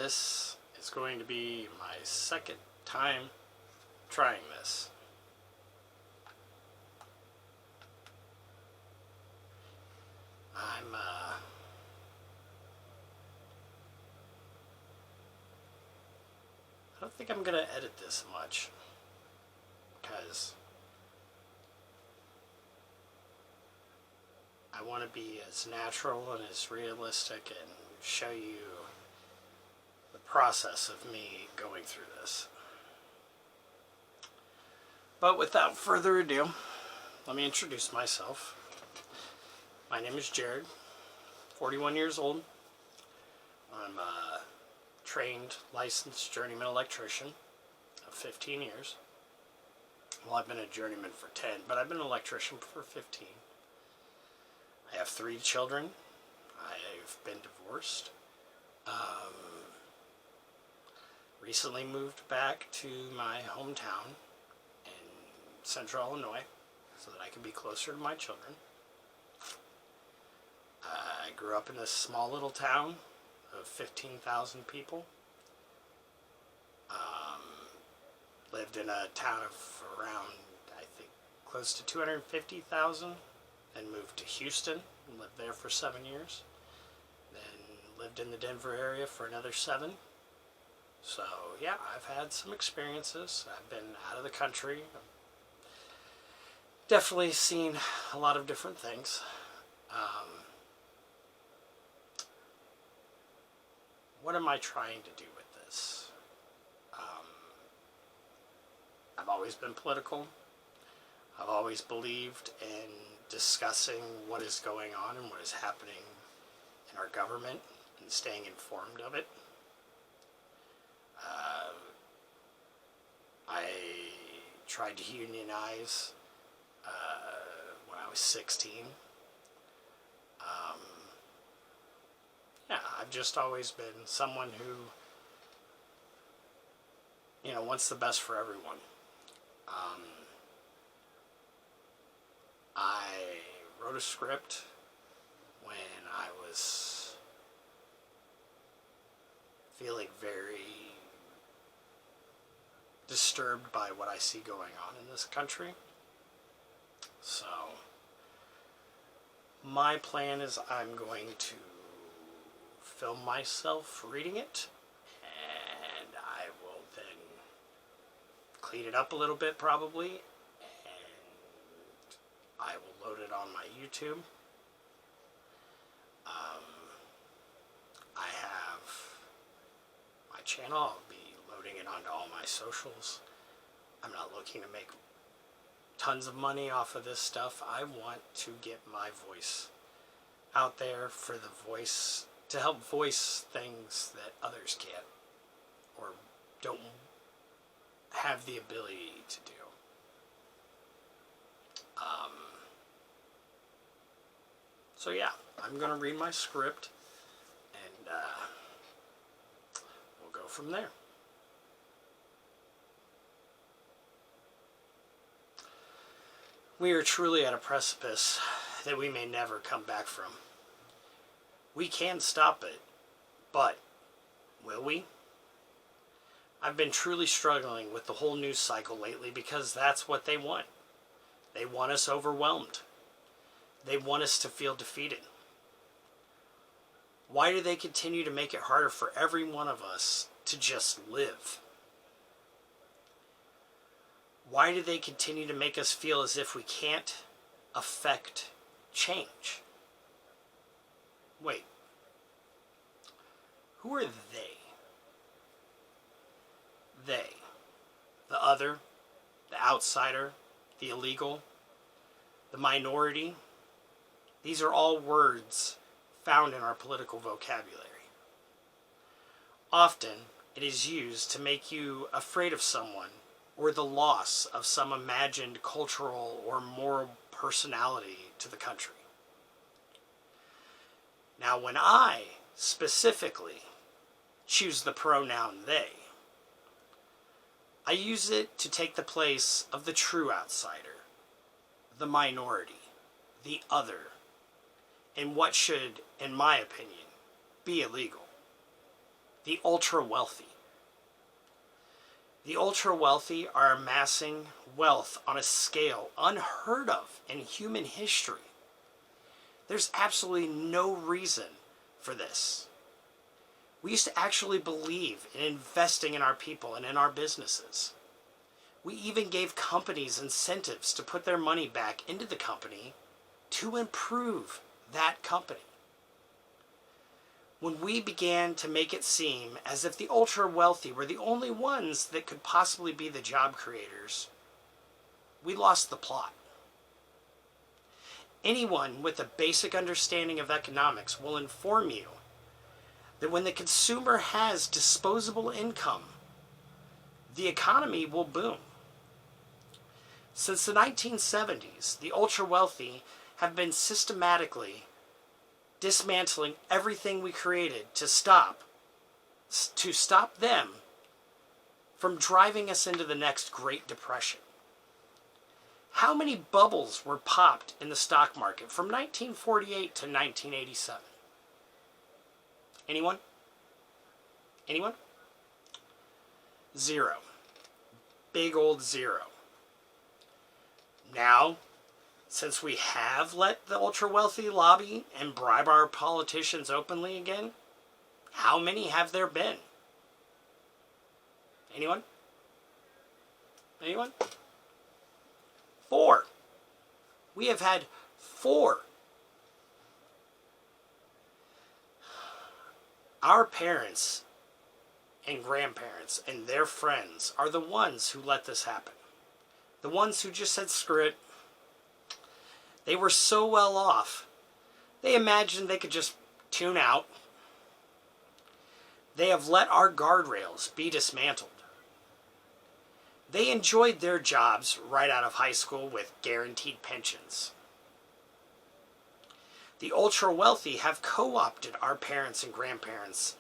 This is going to be my second time trying this. I don't think I'm gonna edit this much because I want to be as natural and as realistic and show you the process of me going through this. But without further ado, let me introduce myself. My name is Jared, 41 years old. I'm a trained, licensed journeyman electrician of 15 years. Well, I've been a journeyman for 10, but I've been an electrician for 15. I have 3 children. I've been divorced. Recently moved back to my hometown in central Illinois so that I can be closer to my children. I grew up in this small little town of 15,000 people. Lived in a town of around, I think, close to 250,000. Then moved to Houston and lived there for 7 years. Then lived in the Denver area for another 7. So yeah, I've had some experiences. I've been out of the country. I've definitely seen a lot of different things. What am I trying to do with this? I've always been political. I've always believed in discussing what is going on and what is happening in our government and staying informed of it. I tried to unionize when I was 16. Yeah, I've just always been someone who, wants the best for everyone. I wrote a script when I was feeling very disturbed by what I see going on in this country. So my plan is I'm going to film myself reading it, and I will then clean it up a little bit probably, and I will load it on my YouTube. I have my channel. I'll be loading it onto all my socials. I'm not looking to make tons of money off of this stuff. I want to get my voice out there for the voice, to help voice things that others can't or don't have the ability to do. So yeah, I'm going to read my script and we'll go from there. We are truly at a precipice that we may never come back from. We can stop it, but will we? I've been truly struggling with the whole news cycle lately because that's what they want. They want us overwhelmed. They want us to feel defeated. Why do they continue to make it harder for every one of us to just live? Why do they continue to make us feel as if we can't affect change? Wait. Who are they? They. The other, the outsider, the illegal, the minority. These are all words found in our political vocabulary. Often, it is used to make you afraid of someone or the loss of some imagined cultural or moral personality to the country. Now, when I specifically choose the pronoun they, I use it to take the place of the true outsider, the minority, the other, in what should, in my opinion, be illegal. the ultra wealthy. The ultra wealthy are amassing wealth on a scale unheard of in human history. There's absolutely no reason for this. We used to actually believe in investing in our people and in our businesses. We even gave companies incentives to put their money back into the company to improve that company. When we began to make it seem as if the ultra wealthy were the only ones that could possibly be the job creators, we lost the plot. Anyone with a basic understanding of economics will inform you that when the consumer has disposable income, the economy will boom. Since the 1970s, the ultra wealthy have been systematically dismantling everything we created to stop them from driving us into the next Great Depression. How many bubbles were popped in the stock market from 1948 to 1987? Anyone? Anyone? Zero. Big old zero. Now, since we have let the ultra-wealthy lobby and bribe our politicians openly again, how many have there been? Anyone? Anyone? 4. We have had 4. Our parents and grandparents and their friends are the ones who let this happen. The ones who just said, screw it. They were so well off, they imagined they could just tune out. They have let our guardrails be dismantled. They enjoyed their jobs right out of high school with guaranteed pensions. The ultra-wealthy have co-opted our parents and grandparents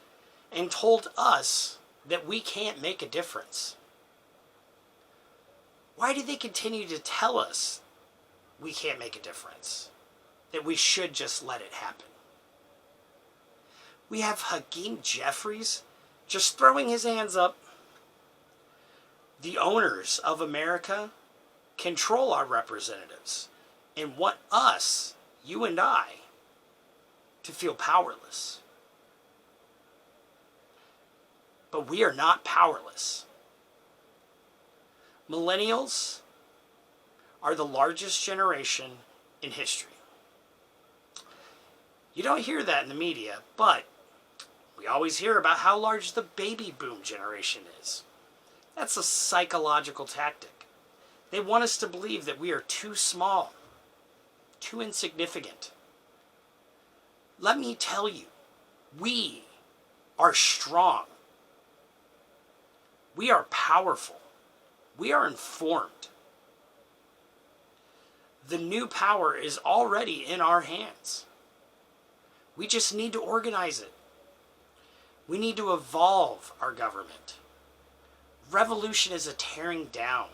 and told us that we can't make a difference. Why do they continue to tell us we can't make a difference? That we should just let it happen? We have Hakeem Jeffries just throwing his hands up. The owners of America control our representatives and want us, you and I, to feel powerless. But we are not powerless. Millennials are the largest generation in history. You don't hear that in the media, but we always hear about how large the baby boom generation is. That's a psychological tactic. They want us to believe that we are too small, too insignificant. Let me tell you, we are strong. We are powerful. We are informed. The new power is already in our hands. We just need to organize it. We need to evolve our government. Revolution is a tearing down.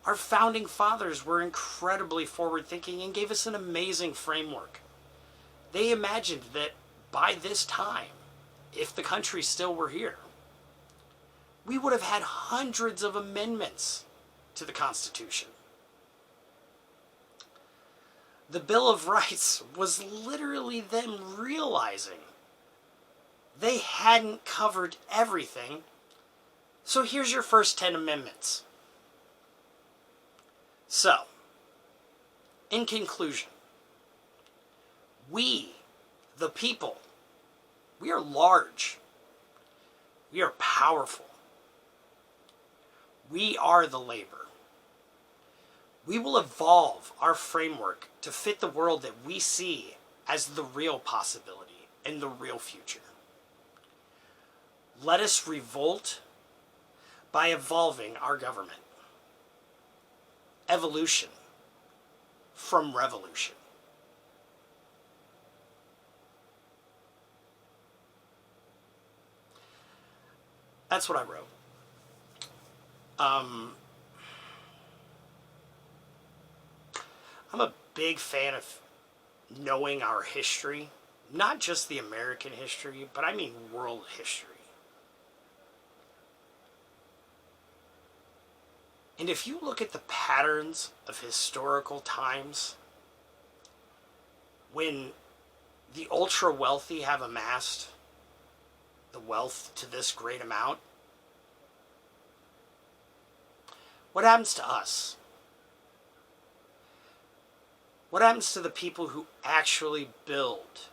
Our founding fathers were incredibly forward-thinking and gave us an amazing framework. They imagined that by this time, if the country still were here, we would have had hundreds of amendments to the Constitution. The Bill of Rights was literally them realizing they hadn't covered everything. So here's your first 10 amendments. So, in conclusion, we, the people, we are large. We are powerful. We are the labor. We will evolve our framework to fit the world that we see as the real possibility and the real future. Let us revolt by evolving our government. Evolution from revolution. That's what I wrote. I'm a big fan of knowing our history, not just the American history, but I mean world history. And if you look at the patterns of historical times, when the ultra wealthy have amassed the wealth to this great amount, what happens to us? What happens to the people who actually build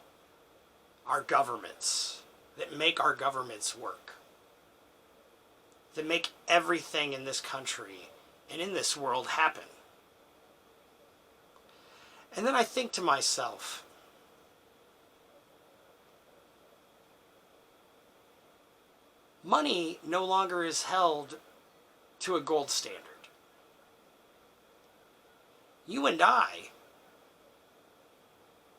our governments, that make our governments work, that make everything in this country and in this world happen? And then I think to myself, money no longer is held to a gold standard. You and I,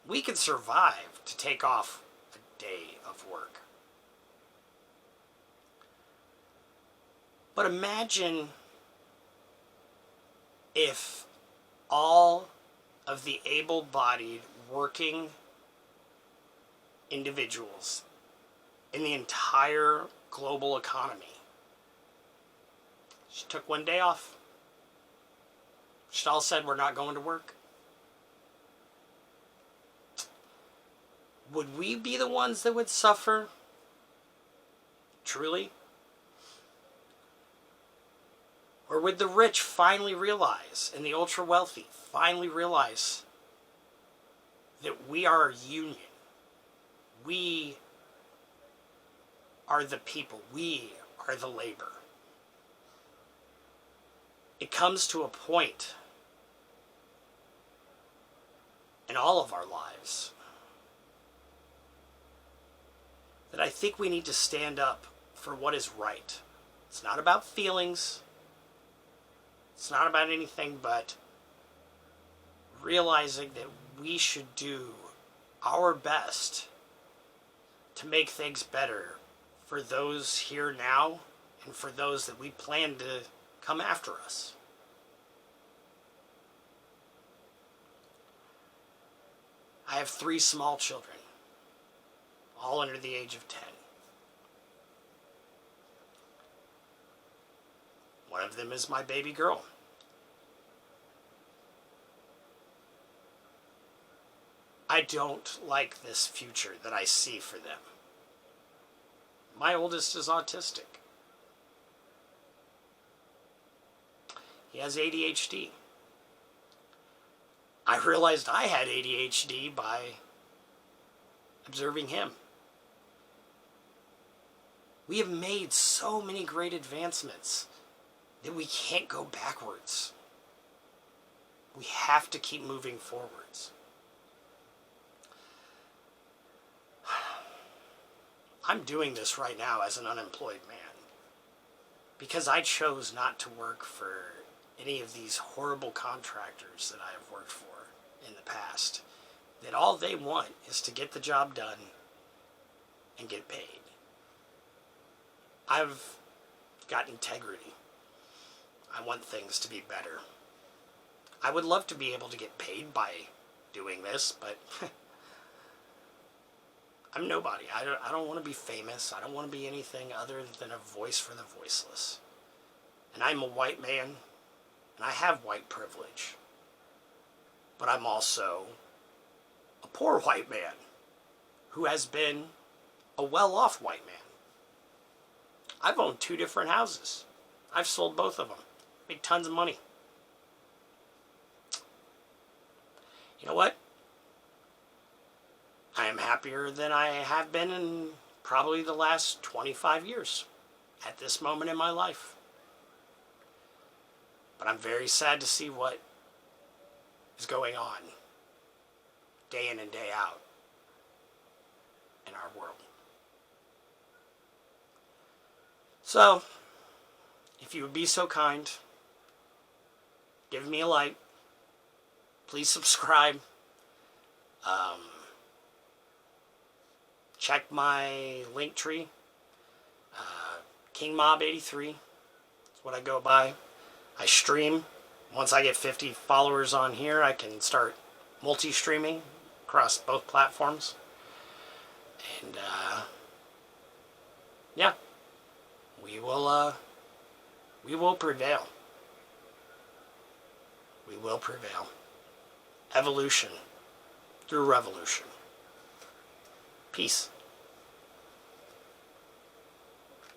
we can survive to take off a day of work. But imagine if all of the able-bodied working individuals in the entire global economy just took one day off. Just all said, we're not going to work. Would we be the ones that would suffer? Truly? Or would the rich finally realize, and the ultra wealthy finally realize, that we are a union? We are the people. We are the labor. It comes to a point in all of our lives that I think we need to stand up for what is right. It's not about feelings. It's not about anything but realizing that we should do our best to make things better for those here now and for those that we plan to come after us. I have 3 small children, all under the age of 10. One of them is my baby girl. I don't like this future that I see for them. My oldest is autistic. He has ADHD. I realized I had ADHD by observing him. We have made so many great advancements that we can't go backwards. We have to keep moving forwards. I'm doing this right now as an unemployed man because I chose not to work for any of these horrible contractors that I have worked for in the past, that all they want is to get the job done and get paid. I've got integrity. I want things to be better. I would love to be able to get paid by doing this, but I'm nobody. I don't want to be famous. I don't want to be anything other than a voice for the voiceless. And I'm a white man, and I have white privilege. But I'm also a poor white man who has been a well-off white man. I've owned 2 different houses. I've sold both of them. Made tons of money. You know what? I am happier than I have been in probably the last 25 years at this moment in my life. But I'm very sad to see what is going on day in and day out in our world. So, if you would be so kind, give me a like. Please subscribe. Check my link tree. KingMob83 is what I go by. I stream. Once I get 50 followers on here, I can start multi-streaming across both platforms. And yeah, we will prevail. We will prevail. Evolution through revolution. Peace.